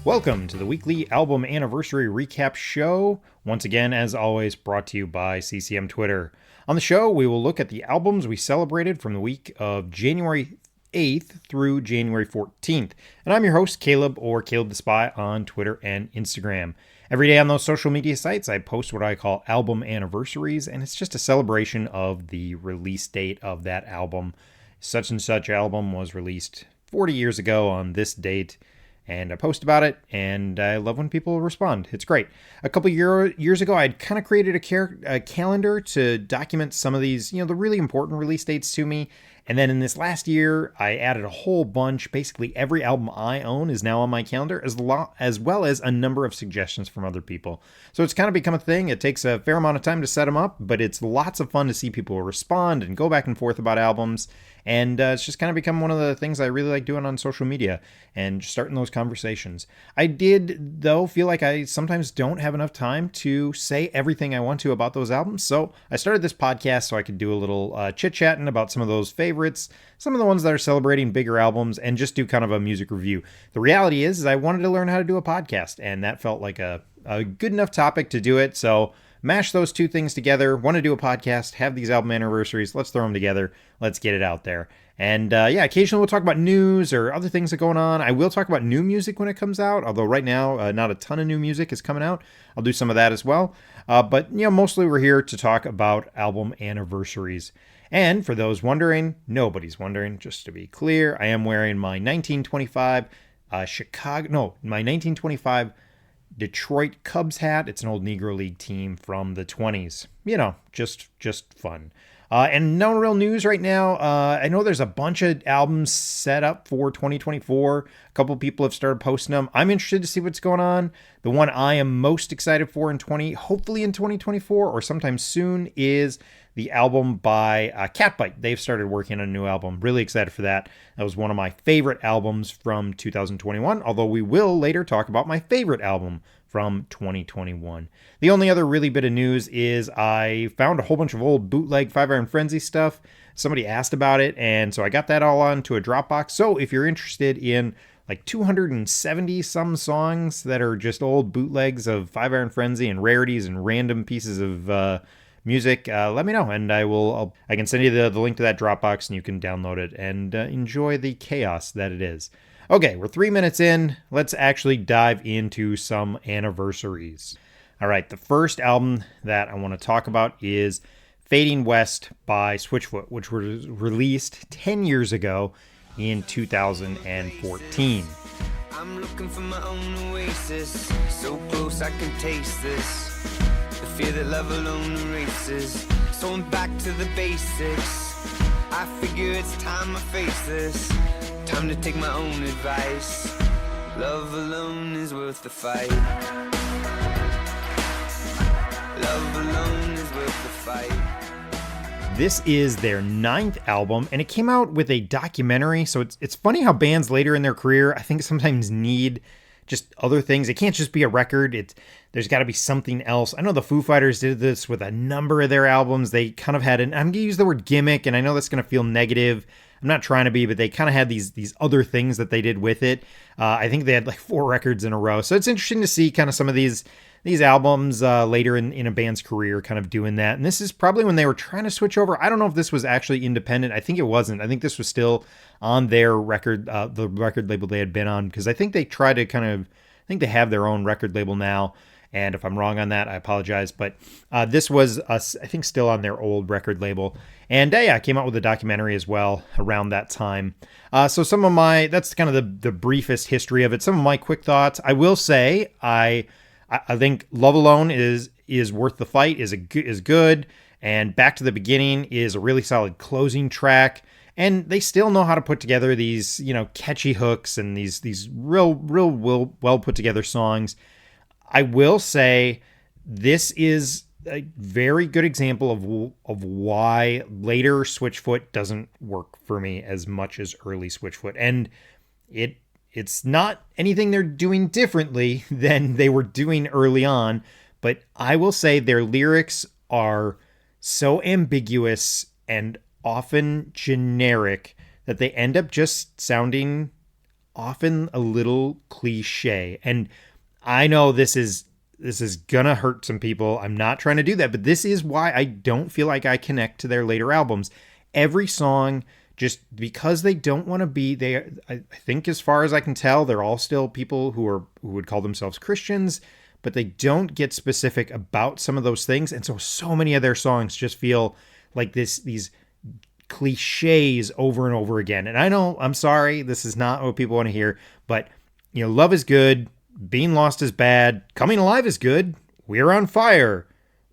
Welcome to the weekly album anniversary recap show. Once again, as always, brought to you by CCM Twitter. On the show, we will look at the albums we celebrated from the week of January 8th through January 14th. And I'm your host, Caleb, or Caleb the Spy, on Twitter and Instagram. Every day on those social media sites, I post what I call album anniversaries, and it's just a celebration of the release date of that album. Such and such album was released 40 years ago on this date. And I post about it, and I love when people respond. It's great. A couple years ago, I'd kind of created a calendar to document some of these, the really important release dates to me. And then in this last year, I added a whole bunch. Basically, every album I own is now on my calendar, as well as a number of suggestions from other people. So it's kind of become a thing. It takes a fair amount of time to set them up, but it's lots of fun to see people respond and go back and forth about albums. And it's just kind of become one of the things I really like doing on social media and just starting those conversations. I did, though, feel like I sometimes don't have enough time to say everything I want to about those albums. So I started this podcast so I could do a little chit-chatting about some of those favorites, some of the ones that are celebrating bigger albums, and just do kind of a music review. The reality is I wanted to learn how to do a podcast, and that felt like a good enough topic to do it. So mash those two things together. Want to do a podcast, have these album anniversaries. Let's throw them together. Let's get it out there. And occasionally we'll talk about news or other things that are going on. I will talk about new music when it comes out, although right now not a ton of new music is coming out. I'll do some of that as well. But mostly we're here to talk about album anniversaries. And for those wondering, nobody's wondering, just to be clear, I am wearing my 1925 my 1925 Detroit Cubs hat. It's an old Negro League team from the 20s. Just fun. And no real news right now. I know there's a bunch of albums set up for 2024. A couple people have started posting them. I'm interested to see what's going on. The one I am most excited for hopefully in 2024 or sometime soon, is the album by Catbite. They've started working on a new album. Really excited for that. That was one of my favorite albums from 2021, although we will later talk about my favorite album from 2021. The only other really bit of news is I found a whole bunch of old bootleg 5-Iron Frenzy stuff. Somebody asked about it, and so I got that all onto a Dropbox. So if you're interested in like 270 some songs that are just old bootlegs of 5-Iron Frenzy and rarities and random pieces of music, let me know, and I can send you the link to that Dropbox, and you can download it and enjoy the chaos that it is. Okay, we're 3 minutes in. Let's actually dive into some anniversaries. All right, the first album that I want to talk about is Fading West by Switchfoot, which was released 10 years ago in 2014. I'm looking for my own oasis, so close I can taste this. The fear that love alone erases, so I'm back to the basics. I figure it's time I face this. Time to take my own advice. Love alone is worth the fight. Love alone is worth the fight. This is their 9th album, and it came out with a documentary. So it's funny how bands later in their career, I think, sometimes need just other things. It can't just be a record. There's got to be something else. I know the Foo Fighters did this with a number of their albums. They kind of had I'm going to use the word gimmick, and I know that's going to feel negative. I'm not trying to be, but they kind of had these other things that they did with it. I think they had like 4 records in a row. So it's interesting to see kind of some of these albums later in a band's career kind of doing that. And this is probably when they were trying to switch over. I don't know if this was actually independent. I think it wasn't. I think this was still on their record, the record label they had been on, because I think they tried to I think they have their own record label now. And if I'm wrong on that, I apologize. But this was, I think, still on their old record label. And I came out with a documentary as well around that time. So that's kind of the briefest history of it. Some of my quick thoughts. I will say, I think Love Alone is worth the fight, is good. And Back to the Beginning is a really solid closing track. And they still know how to put together these, catchy hooks and these real well put together songs. I will say this is a very good example of why later Switchfoot doesn't work for me as much as early Switchfoot. And it's not anything they're doing differently than they were doing early on, but I will say their lyrics are so ambiguous and often generic that they end up just sounding often a little cliche. And I know this is gonna hurt some people. I'm not trying to do that, but this is why I don't feel like I connect to their later albums. Every song, just because they don't want to be, I think as far as I can tell, they're all still people who would call themselves Christians, but they don't get specific about some of those things. And so many of their songs just feel like these cliches over and over again. And I know, I'm sorry, this is not what people want to hear, but love is good, being lost is bad, coming alive is good, we're on fire,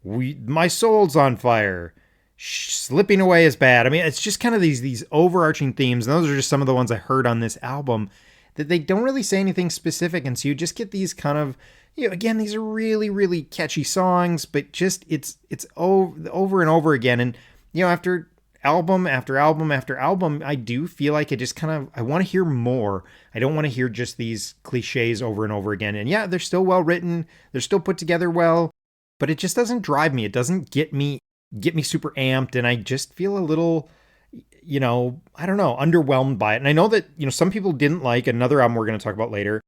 my soul's on fire, slipping away is bad. I mean, it's just kind of these overarching themes, and those are just some of the ones I heard on this album, that they don't really say anything specific, and so you just get these kind of, again, these are really, really catchy songs, but just it's over and over again. And after album after album after album, I do feel like it just kind of, I want to hear more. I don't want to hear just these cliches over and over again. And yeah, they're still well written, they're still put together well, but it just doesn't drive me. It doesn't get me super amped, and I just feel a little, I don't know, underwhelmed by it. And I know that, some people didn't like another album we're going to talk about later,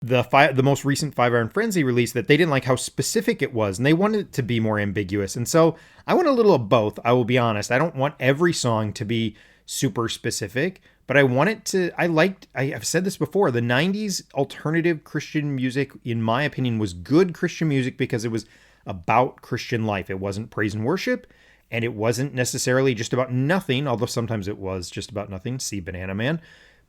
the most recent 5 Iron Frenzy release, that they didn't like how specific it was, and they wanted it to be more ambiguous. And so I want a little of both. I will be honest. I don't want every song to be super specific, but I want it to, I've said this before, the 90s alternative Christian music, in my opinion, was good Christian music because it was about Christian life. It wasn't praise and worship, and it wasn't necessarily just about nothing, although sometimes it was just about nothing. See Banana Man.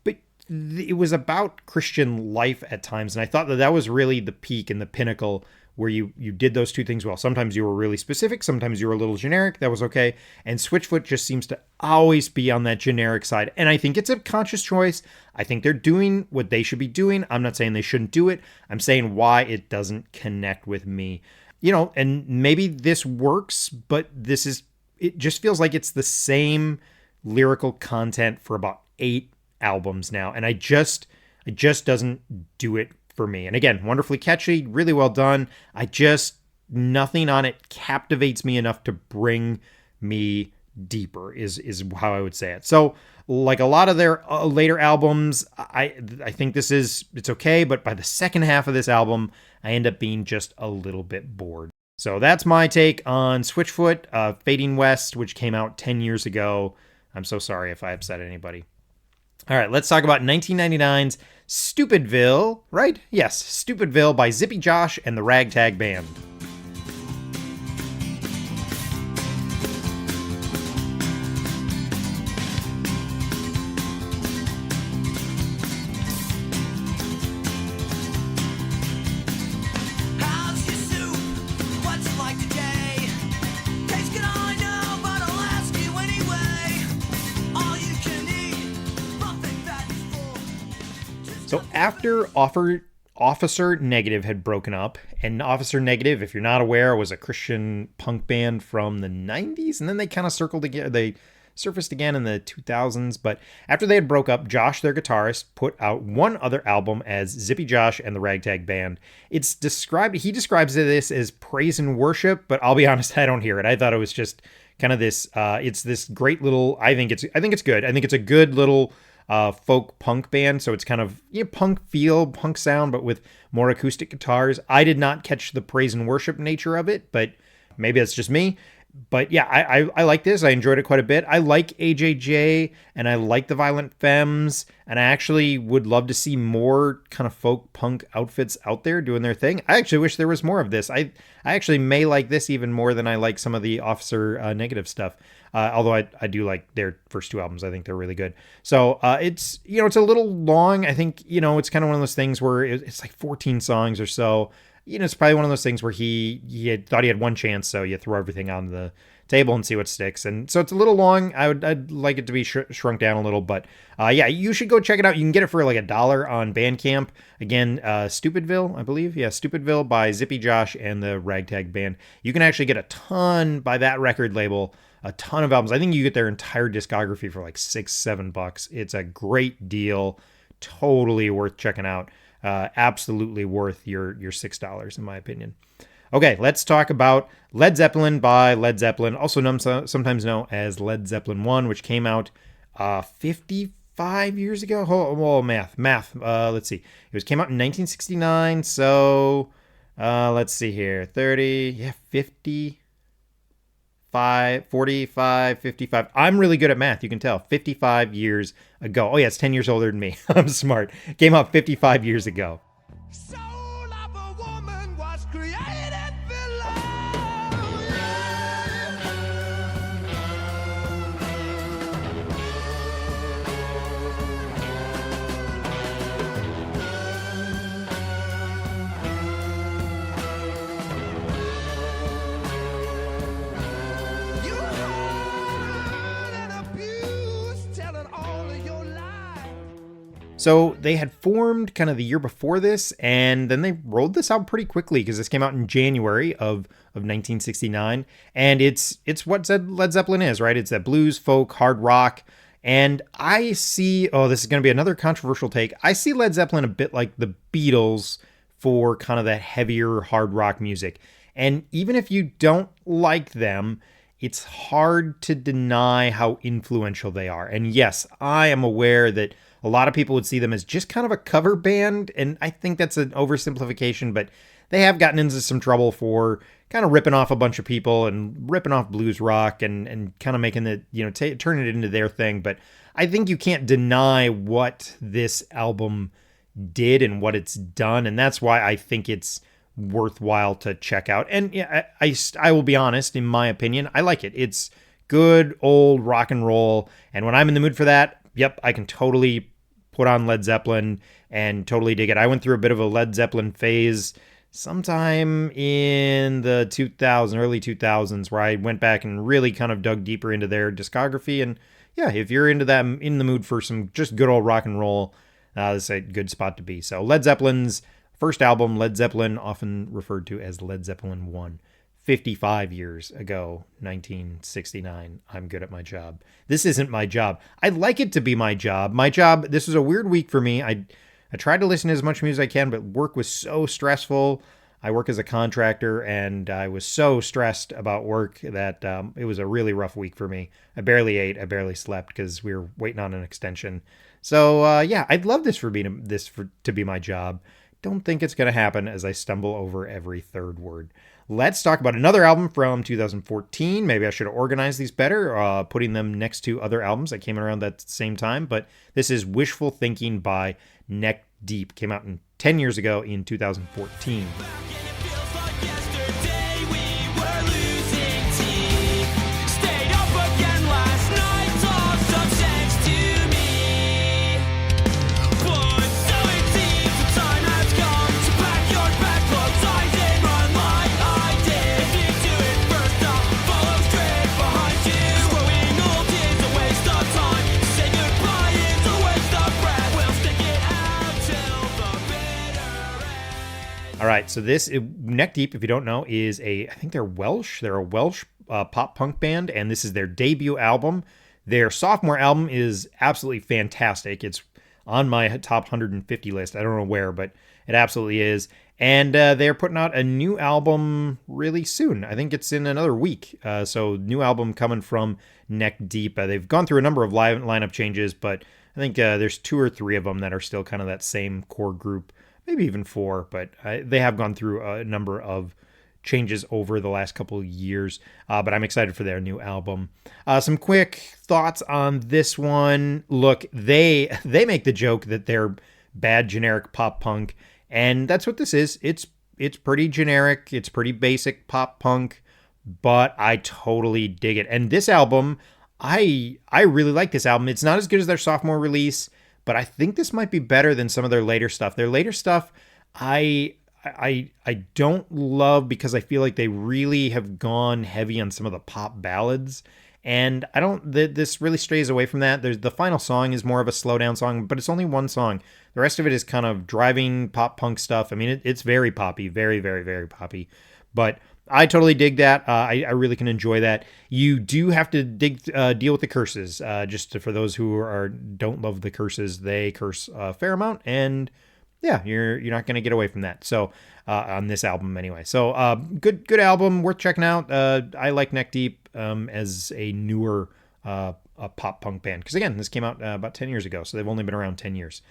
But it was about Christian life at times, and I thought that was really the peak and the pinnacle where you did those two things well. Sometimes you were really specific, sometimes you were a little generic. That was okay. And Switchfoot just seems to always be on that generic side, and I think it's a conscious choice. I think they're doing what they should be doing. I'm not saying they shouldn't do it. I'm saying why it doesn't connect with me. And maybe this works, but it just feels like it's the same lyrical content for about 8 albums now, and it just doesn't do it for me. And again, wonderfully catchy, really well done. Nothing on it captivates me enough to bring me deeper is how I would say it. So like a lot of their later albums, I think it's okay, but by the second half of this album, I end up being just a little bit bored. So that's my take on Switchfoot, Fading West, which came out 10 years ago. I'm so sorry if I upset anybody. All right, let's talk about 1999's Stupidville, right? Yes, Stupidville by Zippy Josh and the Ragtag Band. So after Officer Negative had broken up, and Officer Negative, if you're not aware, was a Christian punk band from the 90s, and then they kind of circled again, they surfaced again in the 2000s, but after they had broke up, Josh, their guitarist, put out one other album as Zippy Josh and the Ragtag Band. He describes this as praise and worship, but I'll be honest, I don't hear it. I thought it was just kind of this, it's this great little, I think it's good. I think it's a good little folk punk band, so it's kind of punk feel, punk sound, but with more acoustic guitars. I did not catch the praise and worship nature of it, but maybe that's just me. But yeah, I like this. I enjoyed it quite a bit. I like AJJ, and I like the Violent Femmes, and I actually would love to see more kind of folk punk outfits out there doing their thing. I actually wish there was more of this. I actually may like this even more than I like some of the Officer Negative stuff. Although I do like their first 2 albums. I think they're really good. So it's a little long. I think it's kind of one of those things where it's like 14 songs or so. It's probably one of those things where he had thought he had one chance, so you throw everything on the table and see what sticks. And so it's a little long. I'd like it to be shrunk down a little, but yeah, you should go check it out. You can get it for like $1 on Bandcamp. Again, Stupidville, I believe. Yeah, Stupidville by Zippy Josh and the Ragtag Band. You can actually get a ton by that record label, a ton of albums. I think you get their entire discography for like $6-7. It's a great deal. Totally worth checking out. Absolutely worth your $6 in my opinion. Okay, let's talk about Led Zeppelin by Led Zeppelin, also sometimes known as Led Zeppelin 1, which came out 54 5 years ago. Oh, math. Let's see. It came out in 1969. So, let's see here. 30, yeah, 50, 45, 55. I'm really good at math. You can tell. 55 years ago. Oh, yeah, it's 10 years older than me. I'm smart. Came out 55 years ago. Soul of a woman was created below. You hurt and abused, telling all of your lies. So they had formed kind of the year before this, and then they rolled this out pretty quickly because this came out in January of 1969, and it's what Led Zeppelin is, right? It's that blues, folk, hard rock, and I see, oh, this is going to be another controversial take. I see Led Zeppelin a bit like the Beatles for kind of that heavier hard rock music, and even if you don't like them, it's hard to deny how influential they are. And yes, I am aware that a lot of people would see them as just kind of a cover band, and I think that's an oversimplification, but they have gotten into some trouble for kind of ripping off a bunch of people and ripping off blues rock and kind of making it, turning it into their thing. But I think you can't deny what this album did and what it's done, and that's why I think it's worthwhile to check out. And yeah, I will be honest, in my opinion, I like it. It's good old rock and roll, and when I'm in the mood for that, yep, I can totally put on Led Zeppelin and totally dig it. I went through a bit of a Led Zeppelin phase sometime in the early 2000s, where I went back and really kind of dug deeper into their discography. And yeah, if you're into that, in the mood for some just good old rock and roll, this is a good spot to be. So Led Zeppelin's first album, Led Zeppelin, often referred to as Led Zeppelin 1. 55 years ago, 1969. I'm good at my job. This isn't my job. I'd like it to be my job. This was a weird week for me. I tried to listen to as much music as I can, but work was so stressful. I work as a contractor, and I was so stressed about work that it was a really rough week for me. I barely ate. I barely slept because we were waiting on an extension. So, yeah, I'd love this to be my job. Don't think it's going to happen as I stumble over every third word. Let's talk about another album from 2014. Maybe I should have organized these better, putting them next to other albums that came around that same time. But this is Wishful Thinking by Neck Deep. Came out 10 years ago in 2014. All right, so Neck Deep, if you don't know, is I think they're Welsh. They're a Welsh pop punk band, and this is their debut album. Their sophomore album is absolutely fantastic. It's on my top 150 list. I don't know where, but it absolutely is. And they're putting out a new album really soon. I think it's in another week. So new album coming from Neck Deep. They've gone through a number of lineup changes, but I think there's 2 or 3 of them that are still kind of that same core group. Maybe even 4, but they have gone through a number of changes over the last couple of years. But I'm excited for their new album. Some quick thoughts on this one. Look, they make the joke that they're bad generic pop punk, and that's what this is. It's pretty generic. It's pretty basic pop punk, but I totally dig it. And this album, I really like this album. It's not as good as their sophomore release, but I think this might be better than some of their later stuff. Their later stuff, I don't love because I feel like they really have gone heavy on some of the pop ballads. And this really strays away from that. The final song is more of a slow down song, but it's only one song. The rest of it is kind of driving pop punk stuff. I mean, it's very poppy, very, very, very poppy. But I totally dig that. I really can enjoy that. You do have to deal with the curses. Just for those who don't love the curses, they curse a fair amount, and yeah, you're not going to get away from that. So on this album anyway. So good album, worth checking out. I like Neck Deep as a newer a pop punk band. Because again, this came out about 10 years ago, so they've only been around 10 years.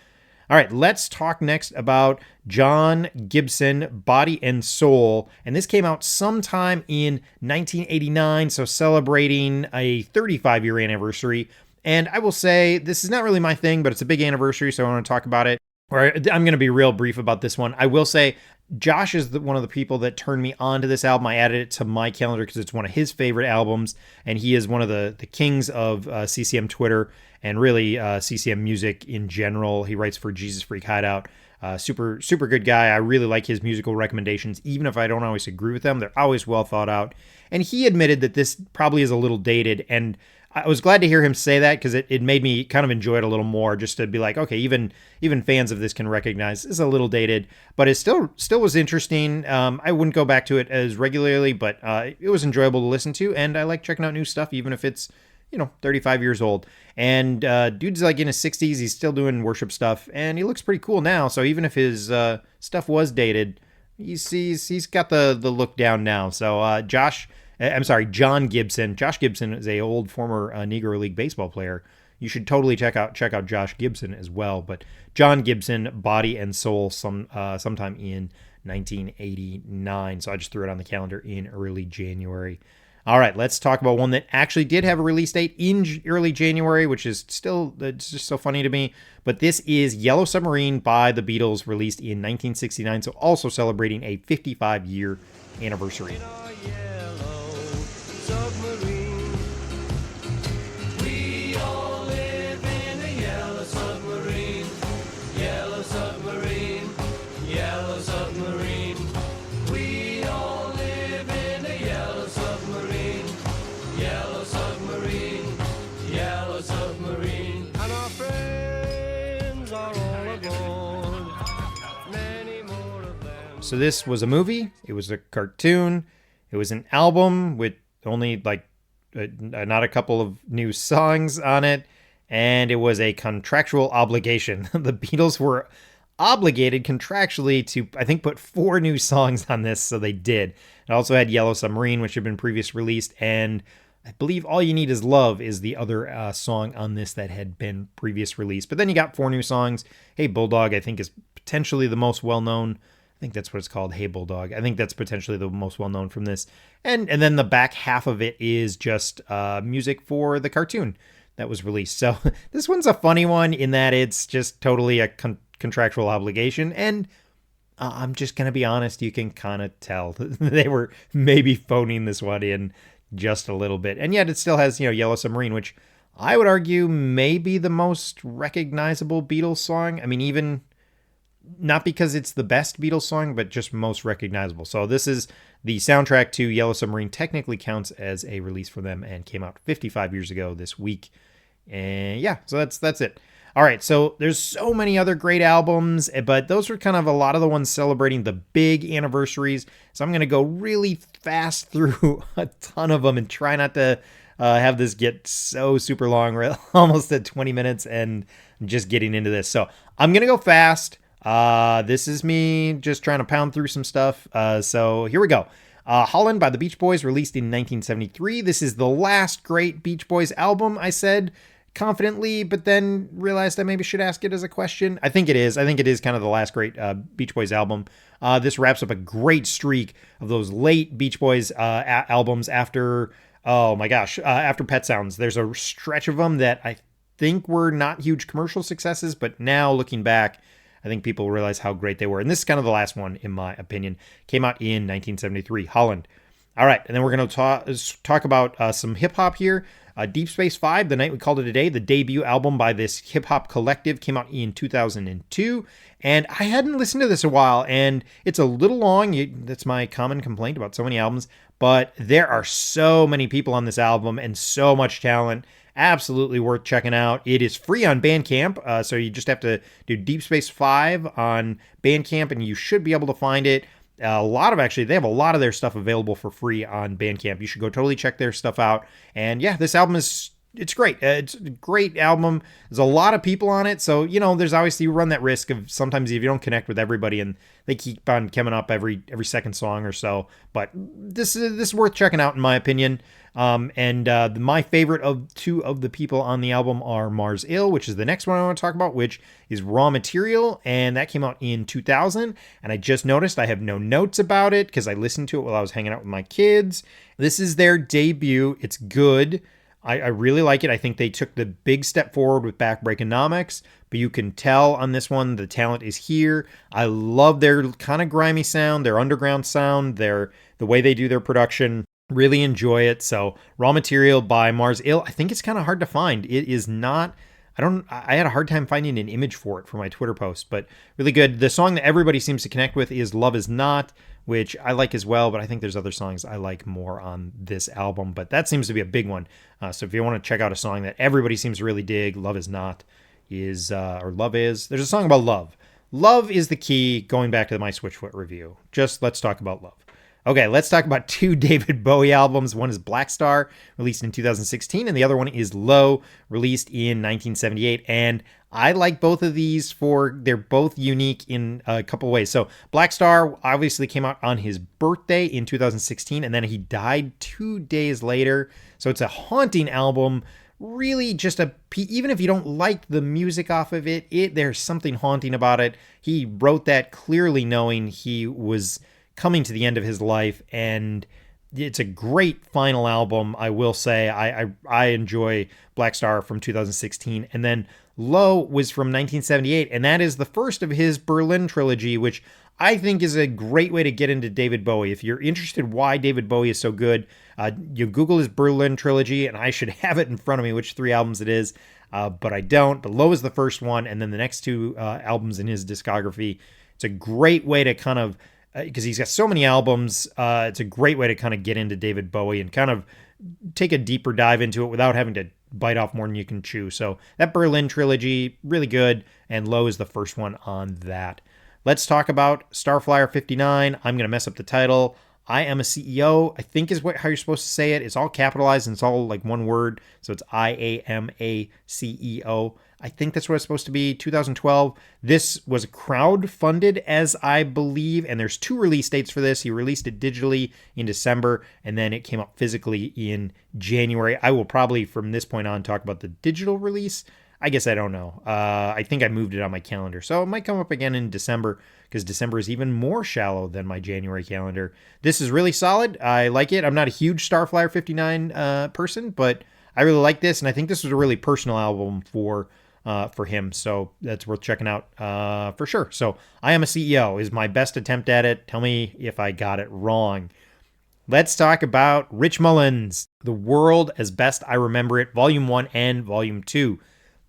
All right, let's talk next about John Gibson, Body and Soul. And this came out sometime in 1989, so celebrating a 35-year anniversary. And I will say, this is not really my thing, but it's a big anniversary, so I want to talk about it. I'm going to be real brief about this one. I will say, Josh is one of the people that turned me on to this album. I added it to my calendar because it's one of his favorite albums, and he is one of the kings of CCM Twitter and really CCM music in general. He writes for Jesus Freak Hideout. Super good guy. I really like his musical recommendations, even if I don't always agree with them. They're always well thought out. And he admitted that this probably is a little dated, and I was glad to hear him say that because it made me kind of enjoy it a little more, just to be like, okay, even fans of this can recognize it's a little dated, but it still was interesting. I wouldn't go back to it as regularly, but it was enjoyable to listen to, and I like checking out new stuff, even if it's 35 years old. And dude's like in his 60s, he's still doing worship stuff, and he looks pretty cool now. So even if his stuff was dated, he's got the look down now. So John Gibson. Josh Gibson is a old former Negro League baseball player. You should totally check out Josh Gibson as well. But John Gibson, Body and Soul, sometime in 1989. So I just threw it on the calendar in early January. All right, let's talk about one that actually did have a release date in early January, which is it's just so funny to me. But this is Yellow Submarine by the Beatles, released in 1969, so also celebrating a 55-year anniversary. So this was a movie, it was a cartoon, it was an album with only not a couple of new songs on it, and it was a contractual obligation. The Beatles were obligated contractually to, I think, put 4 new songs on this, so they did. It also had Yellow Submarine, which had been previously released, and I believe All You Need Is Love is the other song on this that had been previous released. But then you got 4 new songs. Hey Bulldog, I think, is potentially the most well-known. I think that's what it's called, Hey Bulldog. I think that's potentially the most well-known from this. And then the back half of it is just music for the cartoon that was released. So this one's a funny one in that it's just totally a contractual obligation. And I'm just going to be honest, you can kind of tell they were maybe phoning this one in just a little bit. And yet it still has, Yellow Submarine, which I would argue may be the most recognizable Beatles song. I mean, even not because it's the best Beatles song, but just most recognizable. So this is the soundtrack to Yellow Submarine, technically counts as a release for them and came out 55 years ago this week. And yeah, so that's it. All right, so there's so many other great albums, but those are kind of a lot of the ones celebrating the big anniversaries. So I'm going to go really fast through a ton of them and try not to have this get so super long. We're almost at 20 minutes and just getting into this. So I'm going to go fast. This is me just trying to pound through some stuff. So here we go. Holland by the Beach Boys, released in 1973. This is the last great Beach Boys album, I said confidently, but then realized I maybe should ask it as a question. I think it is. I think it is kind of the last great Beach Boys album. This wraps up a great streak of those late Beach Boys albums after, after Pet Sounds. There's a stretch of them that I think were not huge commercial successes, but now looking back, I think people realize how great they were. And this is kind of the last one, in my opinion. Came out in 1973, Holland. All right, and then we're going to talk about some hip-hop here. Deep Space 5, The Night We Called It a Day, the debut album by this hip-hop collective, came out in 2002. And I hadn't listened to this a while, and it's a little long. That's my common complaint about so many albums. But there are so many people on this album and so much talent. Absolutely worth checking out. It is free on Bandcamp, so you just have to do Deep Space 5 on Bandcamp, and you should be able to find it. They have a lot of their stuff available for free on Bandcamp. You should go totally check their stuff out. And yeah, this album is it's great. It's a great album. There's a lot of people on it, so there's obviously you run that risk of sometimes if you don't connect with everybody and they keep on coming up every second song or so. But this is worth checking out in my opinion. And my favorite of two of the people on the album are Mars Ill, which is the next one I want to talk about, which is Raw Material, and that came out in 2000. And I just noticed I have no notes about it because I listened to it while I was hanging out with my kids. This is their debut. It's good. I really like it. I think they took the big step forward with Backbreakonomics, but you can tell on this one the talent is here. I love their kind of grimy sound, their underground sound, the way they do their production. Really enjoy it. So Raw Material by Mars Ill. I think it's kind of hard to find. It is not. I had a hard time finding an image for it for my Twitter post, but really good. The song that everybody seems to connect with is Love Is Not, which I like as well, but I think there's other songs I like more on this album, but that seems to be a big one. So if you want to check out a song that everybody seems to really dig, Love Is Not or Love Is. There's a song about love. Love is the key, going back to my Switchfoot review. Just let's talk about love. Okay, let's talk about two David Bowie albums. One is Black Star, released in 2016, and the other one is Low, released in 1978. And I like both of these they're both unique in a couple ways. So Black Star obviously came out on his birthday in 2016, and then he died 2 days later. So it's a haunting album. Really just even if you don't like the music off of it, there's something haunting about it. He wrote that clearly knowing he was coming to the end of his life, and it's a great final album. I will say I enjoy Black Star from 2016, and then Low was from 1978, and that is the first of his Berlin trilogy, which I think is a great way to get into David Bowie. If you're interested why David Bowie is so good, you Google his Berlin trilogy, and I should have it in front of me which 3 albums it is, but I don't. But Low is the first one, and then the next 2 albums in his discography. It's a great way to kind of because he's got so many albums. It's a great way to kind of get into David Bowie and kind of take a deeper dive into it without having to bite off more than you can chew. So that Berlin trilogy, really good, and Low is the first one on that. Let's talk about Starflyer 59. I'm going to mess up the title. I Am a CEO, I think is how you're supposed to say it. It's all capitalized and it's all like one word. So it's IAMACEO. I think that's what it's supposed to be. 2012. This was crowd-funded, as I believe, and there's 2 release dates for this. He released it digitally in December, and then it came out physically in January. I will probably, from this point on, talk about the digital release. I guess I don't know. I think I moved it on my calendar, so it might come up again in December, because December is even more shallow than my January calendar. This is really solid. I like it. I'm not a huge Starflyer 59 person, but I really like this, and I think this was a really personal album for him, so that's worth checking out for sure. So I Am a CEO is my best attempt at it. Tell me if I got it wrong. Let's talk about Rich Mullins, The World as Best I Remember It, Volume 1 and Volume 2.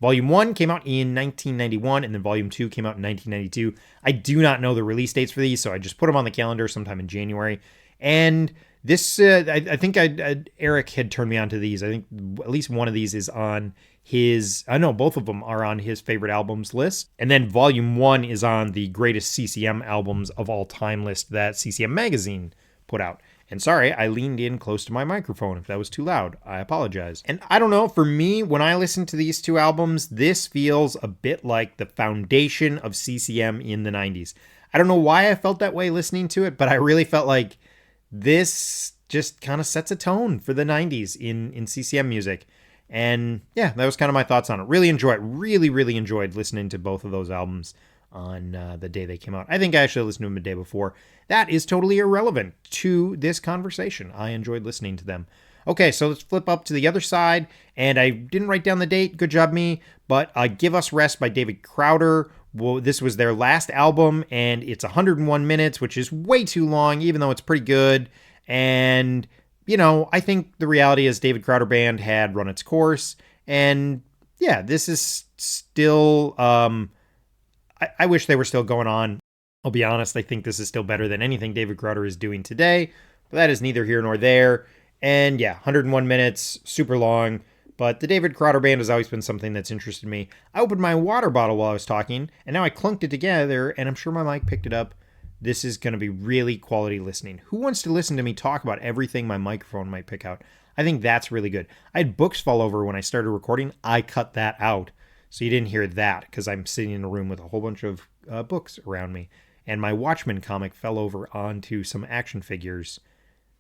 Volume 1 came out in 1991, and then Volume 2 came out in 1992. I do not know the release dates for these, so I just put them on the calendar sometime in January. And this, I think Eric had turned me on to these. I think at least one of these is on both of them are on his favorite albums list. And then Volume 1 is on the greatest CCM albums of all time list that CCM Magazine put out. And sorry, I leaned in close to my microphone. If that was too loud, I apologize. And I don't know, for me, when I listen to these 2 albums, this feels a bit like the foundation of CCM in the 90s. I don't know why I felt that way listening to it, but I really felt like this just kind of sets a tone for the 90s in CCM music. And yeah, that was kind of my thoughts on it. Really enjoyed listening to both of those albums on the day they came out. I think I actually listened to them the day before. That is totally irrelevant to this conversation. I enjoyed listening to them. Okay, so let's flip up to the other side. And I didn't write down the date. Good job, me. But Give Us Rest by David Crowder. Well, this was their last album, and it's 101 minutes, which is way too long, even though it's pretty good. And, I think the reality is David Crowder Band had run its course. And, yeah, this is still... I wish they were still going on. I'll be honest, I think this is still better than anything David Crowder is doing today. But that is neither here nor there. And yeah, 101 minutes, super long. But the David Crowder Band has always been something that's interested me. I opened my water bottle while I was talking, and now I clunked it together, and I'm sure my mic picked it up. This is going to be really quality listening. Who wants to listen to me talk about everything my microphone might pick out? I think that's really good. I had books fall over when I started recording. I cut that out. So you didn't hear that because I'm sitting in a room with a whole bunch of books around me. And my Watchmen comic fell over onto some action figures.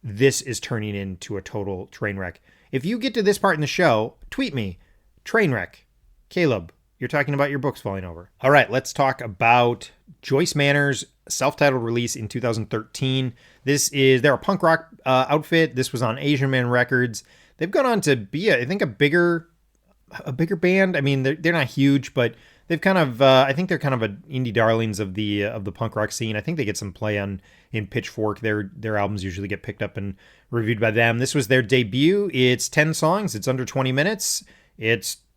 This is turning into a total train wreck. If you get to this part in the show, tweet me. Train wreck. Caleb, you're talking about your books falling over. All right, let's talk about Joyce Manor's self-titled release in 2013. They're a punk rock outfit. This was on Asian Man Records. They've gone on to be, I think, a bigger band. I mean, they're not huge, but they've kind of, I think they're kind of indie darlings of the punk rock scene. I think they get some play in Pitchfork. Their albums usually get picked up and reviewed by them. This was their debut. It's 10 songs. It's under 20 minutes.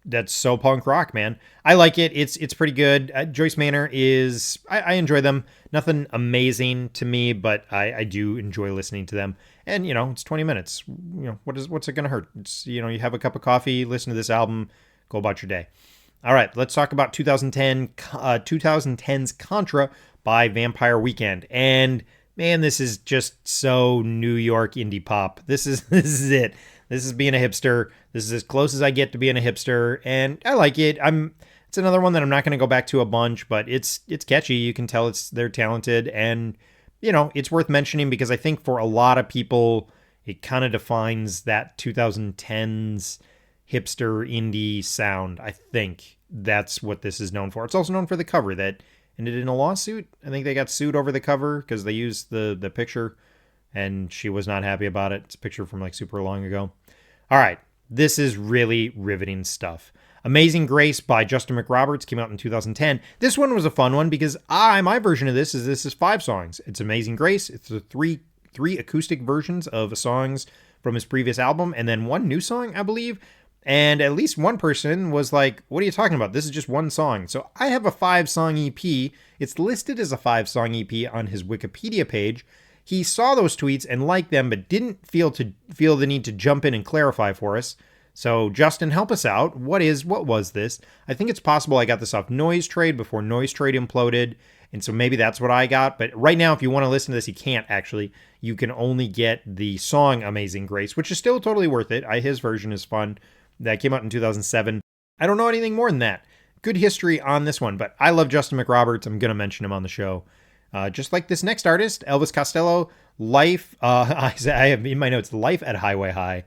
That's so punk rock, man. I like it. It's pretty good. Joyce Manor is, I enjoy them. Nothing amazing to me, but I do enjoy listening to them. And, it's 20 minutes. What's it going to hurt? It's, you have a cup of coffee, listen to this album, go about your day. All right, let's talk about 2010's Contra by Vampire Weekend. And man, this is just so New York indie pop. This is it. This is being a hipster. This is as close as I get to being a hipster, and I like it. It's another one that I'm not going to go back to a bunch, but it's catchy. You can tell they're talented, and it's worth mentioning because I think for a lot of people, it kind of defines that 2010s hipster indie sound. I think that's what this is known for. It's also known for the cover that ended in a lawsuit. I think they got sued over the cover because they used the picture, and she was not happy about it. It's a picture from like super long ago. All right, this is really riveting stuff. Amazing Grace by Justin McRoberts came out in 2010. This one was a fun one because my version of this is 5 songs. It's Amazing Grace. It's the three acoustic versions of songs from his previous album, and then one new song, I believe. And at least one person was like, what are you talking about? This is just one song. So I have a 5-song EP. It's listed as a 5-song EP on his Wikipedia page. He saw those tweets and liked them, but didn't feel the need to jump in and clarify for us. So Justin, help us out. What was this? I think it's possible I got this off Noise Trade before Noise Trade imploded. And so maybe that's what I got. But right now, if you want to listen to this, you can't actually. You can only get the song Amazing Grace, which is still totally worth it. His version is fun. That came out in 2007. I don't know anything more than that. Good history on this one, but I love Justin McRoberts. I'm going to mention him on the show. Just like this next artist, Elvis Costello, Life. I have in my notes, Life at Highway High,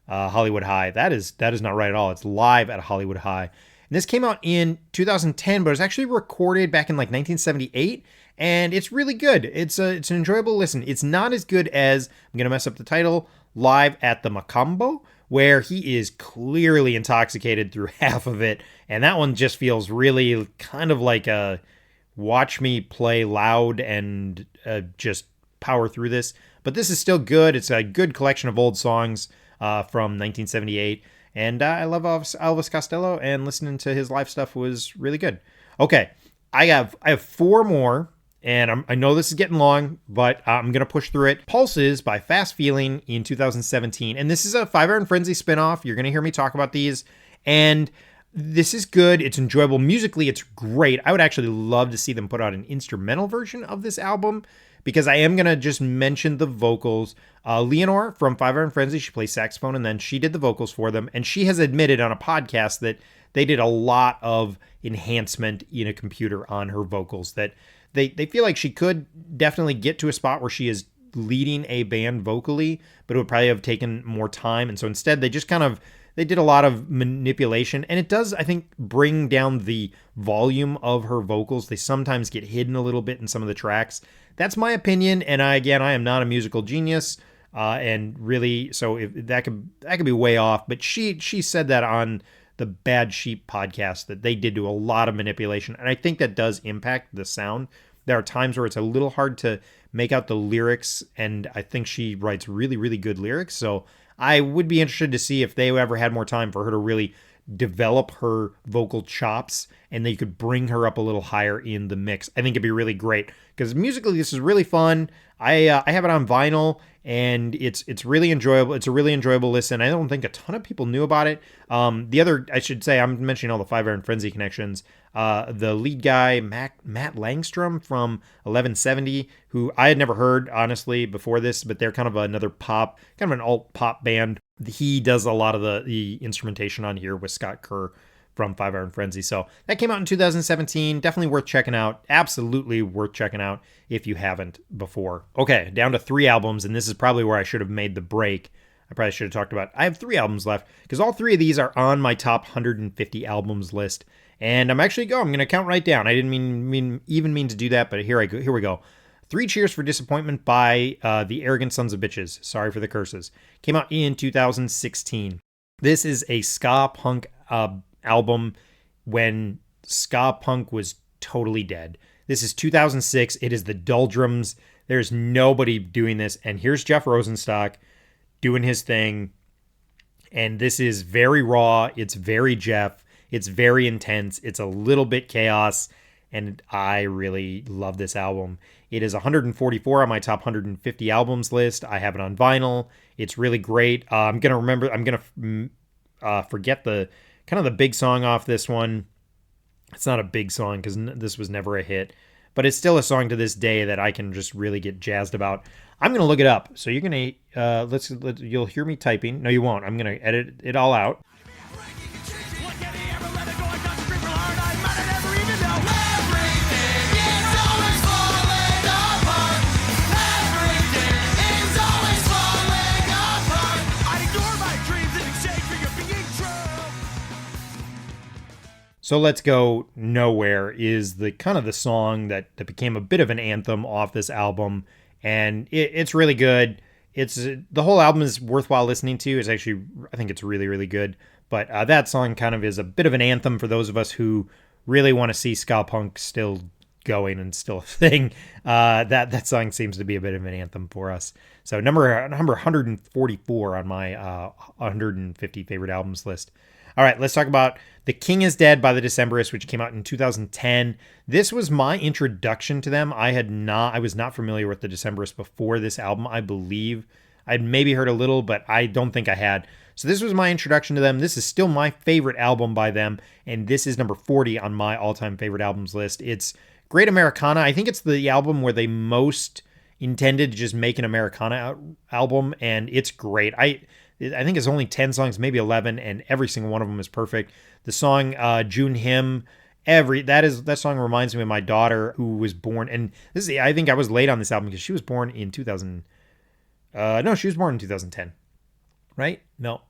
Hollywood High. That is not right at all. It's Live at Hollywood High. And this came out in 2010, but it was actually recorded back in like 1978, and it's really good. It's an enjoyable listen. It's not as good as, I'm gonna mess up the title, Live at the Macambo, where he is clearly intoxicated through half of it, and that one just feels really kind of like a watch me play loud and just power through this. But this is still good. It's a good collection of old songs from 1978. And I love Elvis Costello, and listening to his live stuff was really good. Okay, I have 4 more, and I know this is getting long, but I'm going to push through it. Pulses by Fast Feeling in 2017. And this is a 5 Iron Frenzy spinoff. You're going to hear me talk about these. And this is good. It's enjoyable. Musically, it's great. I would actually love to see them put out an instrumental version of this album, because I am going to just mention the vocals. Leonore from 5 Iron Frenzy, she plays saxophone, and then she did the vocals for them. And she has admitted on a podcast that they did a lot of enhancement in a computer on her vocals, that they feel like she could definitely get to a spot where she is leading a band vocally, but it would probably have taken more time. And so instead, they did a lot of manipulation, and it does, I think, bring down the volume of her vocals. They sometimes get hidden a little bit in some of the tracks. That's my opinion, and I am not a musical genius, and really, so that could be way off. But she said that on the Bad Sheep podcast, that they did do a lot of manipulation, and I think that does impact the sound. There are times where it's a little hard to make out the lyrics, and I think she writes really, really good lyrics. So I would be interested to see if they ever had more time for her to really develop her vocal chops, and they could bring her up a little higher in the mix. I think it'd be really great, because musically this is really fun. I have it on vinyl, and it's really enjoyable. It's a really enjoyable listen. I don't think a ton of people knew about it. The other, I should say, I'm mentioning all the 5 Iron Frenzy connections. The lead guy, Matt Langstrom from 1170, who I had never heard, honestly, before this, but they're kind of another pop, kind of an alt pop band. He does a lot of the instrumentation on here with Scott Kerr from Five Iron Frenzy. So that came out in 2017. Definitely worth checking out. Absolutely worth checking out if you haven't before. Okay, down to 3 albums, and this is probably where I should have made the break. I probably should have talked about. I have 3 albums left because all 3 of these are on my top 150 albums list. And I'm going to count right down. I didn't mean to do that, but here we go. 3 Cheers for Disappointment by the Arrogant Sons of Bitches. Sorry for the curses. Came out in 2016. This is a ska punk album when ska punk was totally dead. This is 2006. It is the Doldrums. There's nobody doing this. And here's Jeff Rosenstock doing his thing. And this is very raw. It's very Jeff. It's very intense. It's a little bit chaos. And I really love this album. It is 144 on my top 150 albums list. I have it on vinyl. It's really great. I'm going to forget the kind of the big song off this one. It's not a big song because this was never a hit, but it's still a song to this day that I can just really get jazzed about. I'm going to look it up. So you're going to, you'll hear me typing. No, you won't. I'm going to edit it all out. So Let's Go Nowhere is the kind of the song that became a bit of an anthem off this album. And it's really good. It's the whole album is worthwhile listening to. It's actually, I think it's really, really good. But that song kind of is a bit of an anthem for those of us who really want to see ska punk still going and still a thing. That song seems to be a bit of an anthem for us. So number 144 on my 150 favorite albums list. All right, let's talk about The King is Dead by the Decemberists, which came out in 2010. This was my introduction to them. I was not familiar with the Decemberists before this album, I believe. I'd maybe heard a little, but I don't think I had. So this was my introduction to them. This is still my favorite album by them, and this is number 40 on my all-time favorite albums list. It's Great Americana. I think it's the album where they most intended to just make an Americana album, and it's great. I think it's only 10 songs, maybe 11, and every single one of them is perfect. The song June Hymn, that song reminds me of my daughter who was born, and I think I was late on this album because she was born in 2000. No, she was born in 2010. Right? No.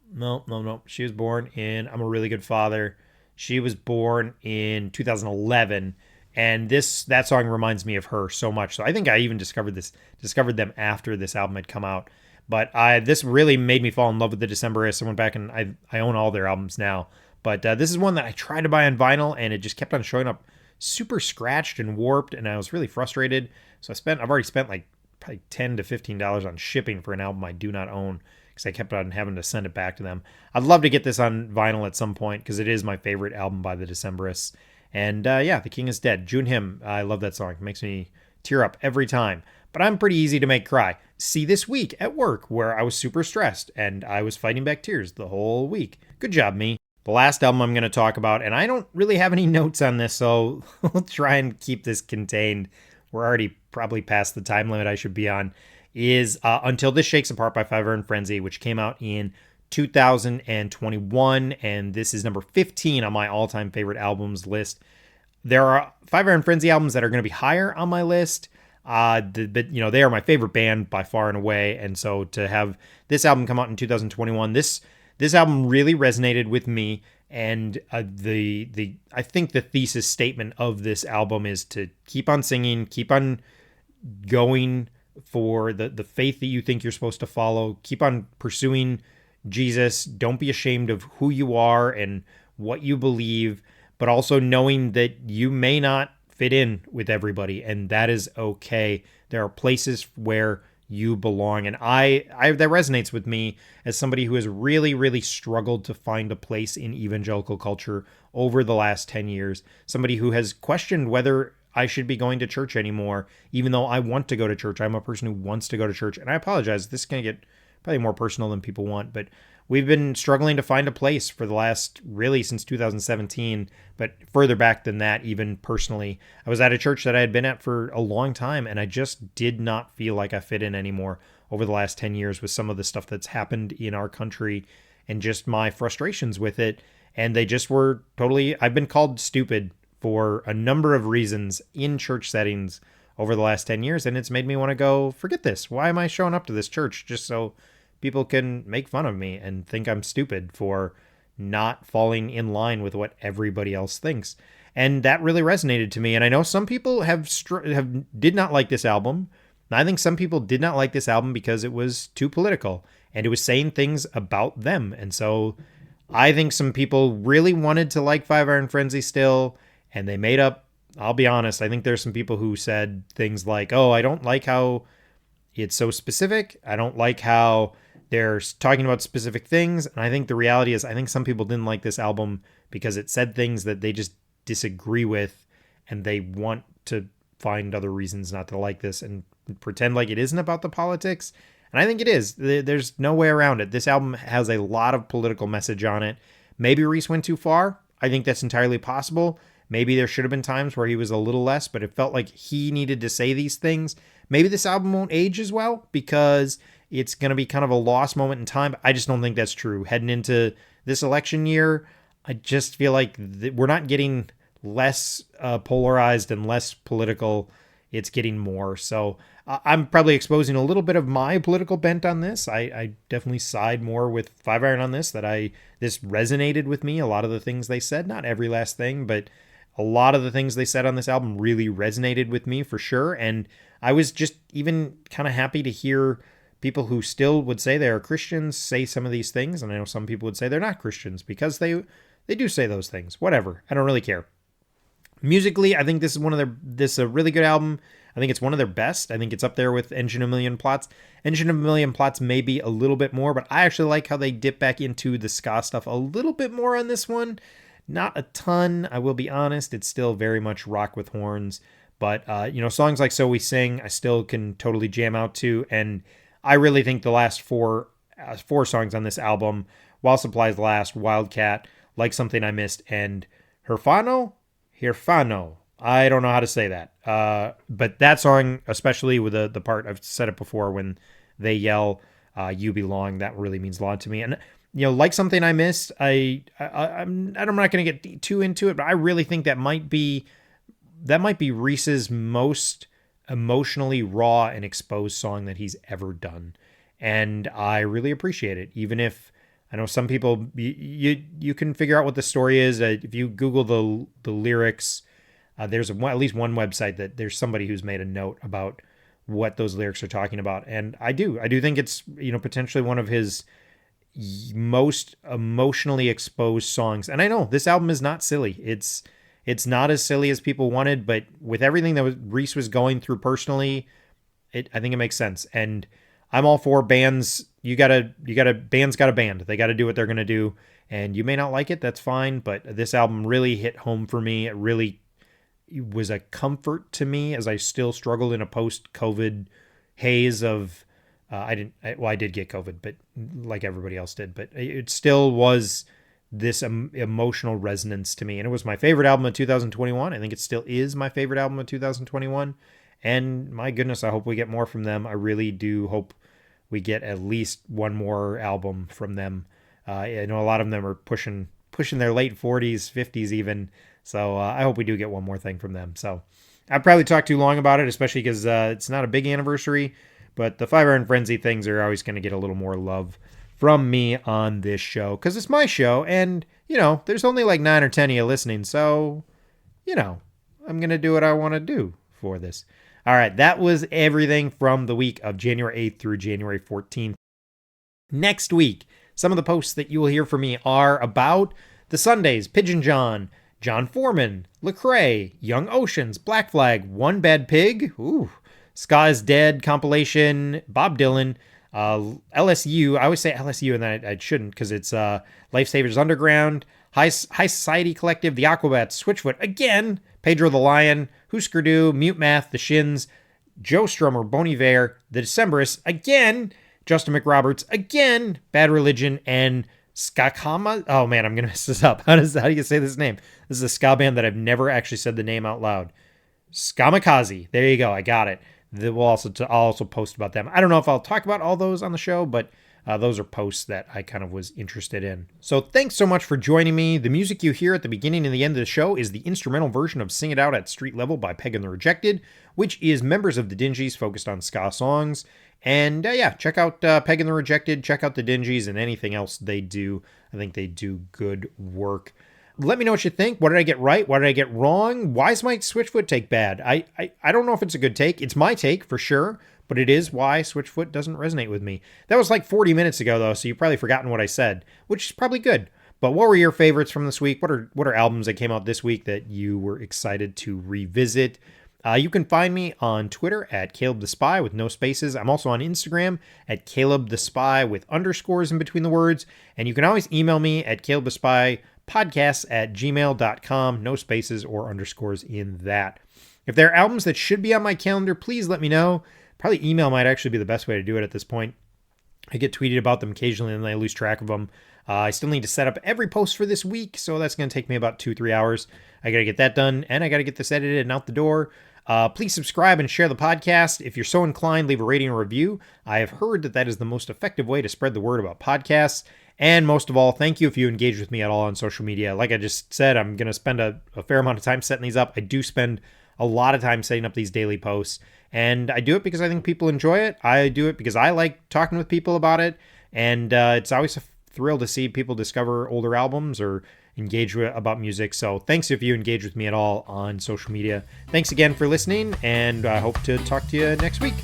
She was born in I'm a Really Good Father. She was born in 2011. And that song reminds me of her so much. So I think I even discovered them after this album had come out. But this really made me fall in love with the Decemberists. I went back and I own all their albums now. But this is one that I tried to buy on vinyl, and it just kept on showing up super scratched and warped, and I was really frustrated. So I've already spent like probably $10 to $15 on shipping for an album I do not own because I kept on having to send it back to them. I'd love to get this on vinyl at some point because it is my favorite album by the Decemberists. And The King is Dead. June Hymn. I love that song. It makes me tear up every time. But I'm pretty easy to make cry. See this week at work where I was super stressed and I was fighting back tears the whole week. Good job, me. The last album I'm going to talk about, and I don't really have any notes on this, so we'll try and keep this contained. We're already probably past the time limit I should be on, is Until This Shakes Apart by Five Iron Frenzy, which came out in 2021, and this is number 15 on my all-time favorite albums list. There are Five Iron Frenzy albums that are going to be higher on my list, but they are my favorite band by far and away, and so to have this album come out in 2021, this album really resonated with me, and I think the thesis statement of this album is to keep on singing, keep on going for the faith that you think you're supposed to follow, keep on pursuing Jesus, don't be ashamed of who you are and what you believe, but also knowing that you may not fit in with everybody, and that is okay. There are places where you belong, and I that resonates with me as somebody who has really, really struggled to find a place in evangelical culture over the last 10 years, somebody who has questioned whether I should be going to church anymore, even though I want to go to church. I'm a person who wants to go to church, and I apologize. This is going to get probably more personal than people want, but we've been struggling to find a place for the last, really since 2017, but further back than that, even personally. I was at a church that I had been at for a long time, and I just did not feel like I fit in anymore. over the last 10 years with some of the stuff that's happened in our country and just my frustrations with it. And they just were totally, I've been called stupid for a number of reasons in church settings over the last 10 years. And it's made me want to go, forget this. Why am I showing up to this church just so people can make fun of me and think I'm stupid for not falling in line with what everybody else thinks? And that really resonated to me. And I know some people did not like this album. I think some people did not like this album because it was too political and it was saying things about them. And so I think some people really wanted to like Five Iron Frenzy still, and they made up. I'll be honest, I think there's some people who said things like, oh, I don't like how it's so specific. I don't like how they're talking about specific things. And I think the reality is, I think some people didn't like this album because it said things that they just disagree with, and they want to find other reasons not to like this and pretend like it isn't about the politics. And I think it is. There's no way around it. This album has a lot of political message on it. Maybe Reese went too far. I think that's entirely possible. Maybe there should have been times where he was a little less, but it felt like he needed to say these things. Maybe this album won't age as well because it's going to be kind of a lost moment in time. I just don't think that's true. Heading into this election year, I just feel like we're not getting less polarized and less political. It's getting more. So I'm probably exposing a little bit of my political bent on this. I definitely side more with Five Iron on this, this resonated with me. A lot of the things they said, not every last thing, but a lot of the things they said on this album really resonated with me for sure. And I was just even kind of happy to hear people who still would say they are Christians say some of these things. And I know some people would say they're not Christians because they do say those things. Whatever. I don't really care. Musically, I think this is a really good album. I think it's one of their best. I think it's up there with Engine of a Million Plots. Engine of a Million Plots may be a little bit more, but I actually like how they dip back into the ska stuff a little bit more on this one. Not a ton, I will be honest. It's still very much rock with horns. But, songs like So We Sing, I still can totally jam out to. And I really think the last four songs on this album, While Supplies Last, Wildcat, Like Something I Missed, and Herfano. I don't know how to say that. But that song, especially with the part, I've said it before, when they yell, you belong, that really means a lot to me. And, Like Something I Missed, I'm not going to get too into it, but I really think that might be Reese's most emotionally raw and exposed song that he's ever done. And I really appreciate it. Even if I know some people, you can figure out what the story is. If you Google the lyrics, there's at least one website that there's somebody who's made a note about what those lyrics are talking about. And I do think it's, potentially one of his most emotionally exposed songs. And I know this album is not silly. It's not as silly as people wanted, but with everything that Reese was going through personally, I think it makes sense. And I'm all for bands. Bands got a band. They got to do what they're going to do. And you may not like it. That's fine. But this album really hit home for me. It really was a comfort to me as I still struggled in a post-COVID haze of, I did get COVID, but like everybody else did, but it still was this emotional resonance to me. And it was my favorite album of 2021. I think it still is my favorite album of 2021. And my goodness, I hope we get more from them. I really do hope we get at least one more album from them. I know a lot of them are pushing their late 40s, 50s even. So I hope we do get one more thing from them. So I probably talked too long about it, especially because it's not a big anniversary. But the Five Iron Frenzy things are always going to get a little more love from me on this show because it's my show. And, there's only like 9 or 10 of you listening. So, I'm going to do what I want to do for this. All right. That was everything from the week of January 8th through January 14th. Next week, some of the posts that you will hear from me are about the Sundays, Pigeon John, John Foreman, Lecrae, Young Oceans, Black Flag, One Bad Pig, Ska is Dead compilation, Bob Dylan, LSU. I always say LSU and then I shouldn't because it's Lifesavers Underground, High Society Collective, The Aquabats, Switchfoot again, Pedro the Lion, Husker Du, Mute Math, The Shins, Joe Strummer, Bon Iver, The Decemberists again, Justin McRoberts again, Bad Religion, and Skakama. Oh man, I'm gonna mess this up. How do you say this name? This is a ska band that I've never actually said the name out loud. Skamikaze. There you go. I got it. I'll also post about them. I don't know if I'll talk about all those on the show, but those are posts that I kind of was interested in. So thanks so much for joining me. The music you hear at the beginning and the end of the show is the instrumental version of Sing It Out at Street Level by Peg and the Rejected, which is members of the Dingees focused on ska songs. And check out Peg and the Rejected, check out the Dingees and anything else they do. I think they do good work. Let me know what you think. What did I get right? What did I get wrong? Why is my Switchfoot take bad? I don't know if it's a good take. It's my take for sure, but it is why Switchfoot doesn't resonate with me. That was like 40 minutes ago, though, so you've probably forgotten what I said, which is probably good. But what were your favorites from this week? What are albums that came out this week that you were excited to revisit? You can find me on Twitter at Caleb the Spy with no spaces. I'm also on Instagram at Caleb the Spy with underscores in between the words. And you can always email me at calebthespypodcasts@gmail.com. No spaces or underscores in that. If there are albums that should be on my calendar, please let me know. Probably email might actually be the best way to do it at this point. I get tweeted about them occasionally and then I lose track of them. I still need to set up every post for this week, so that's going to take me about 2-3 hours. I got to get that done, and I got to get this edited and out the door. Please subscribe and share the podcast. If you're so inclined, leave a rating or review. I have heard that is the most effective way to spread the word about podcasts. And most of all, thank you if you engage with me at all on social media. Like I just said, I'm going to spend a fair amount of time setting these up. I do spend a lot of time setting up these daily posts, and I do it because I think people enjoy it. I do it because I like talking with people about it, and it's always a thrill to see people discover older albums or engage about music. So thanks if you engage with me at all on social media. Thanks again for listening, and I hope to talk to you next week.